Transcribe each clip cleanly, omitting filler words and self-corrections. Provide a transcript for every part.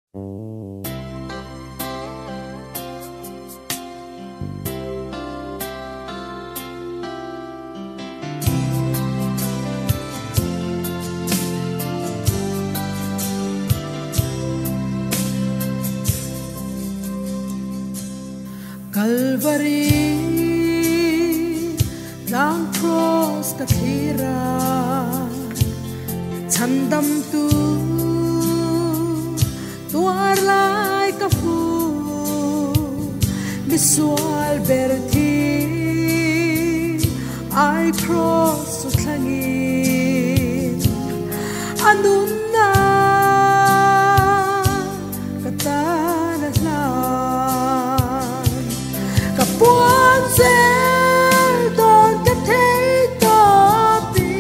Calvary lang cross kathira chandam tu tuar lai ka fu misual berthi I cross to tlangi anunna katana la buồn sẽ đón cái thế đó biết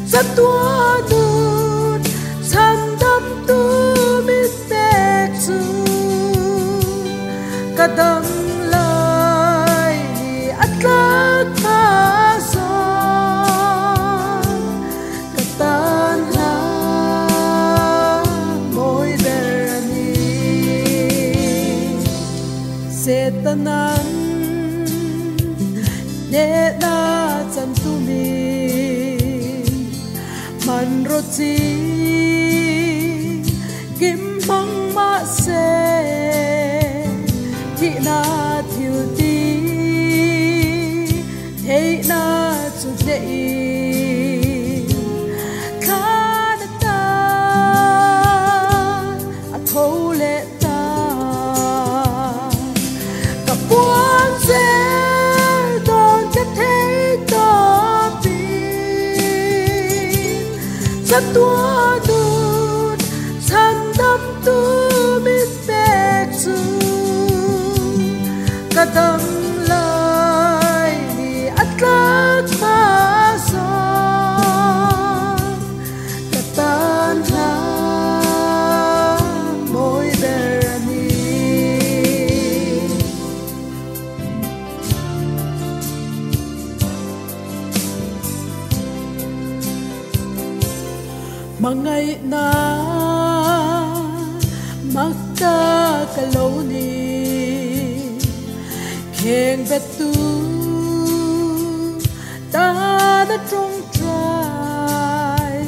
rất tua đun săn đâm tu biết đẹp su cả đâm lời ắt lát tha son cả tan la môi đời Setanan ne na chan tu mi man ro chi kim bang ma se thi na thiu ti hey na chu dei kha na ta a thâu le buồn sẽ đón cái thế đó biết rất tua đun săn đâm tu biết đẹp su cả đâm lời thì ắt lát mà son cả tan la môi đời mà ngày na mặc ta cả lâu ni khen về tu ta đã trong trai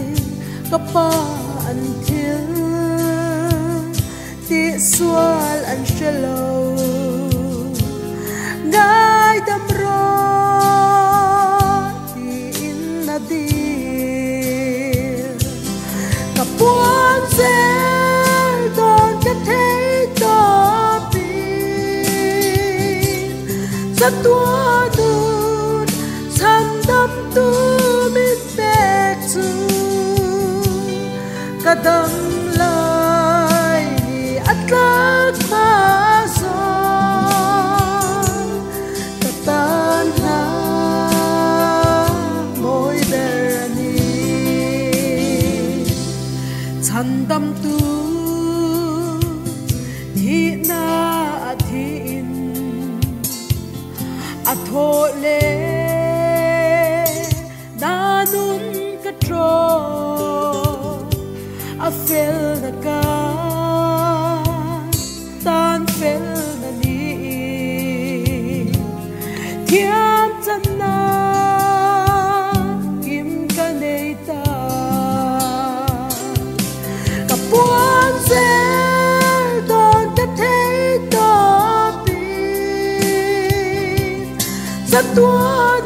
có ba anh thiếu ti xuân anh sẽ lâu ngài đâm ro ti in na đi buồn sẽ đón cái thế đó biết rất tua đun săn đâm tu biết đẹp su cả đâm lời ắt lát mà son cả tan la môi đời chan đâm tu thi na thi in a tho le na nun ka tro a fel na ka tan fel na ni thiam chan na kim ka nei ta buồn sẽ đón cái thế đó biết rất tua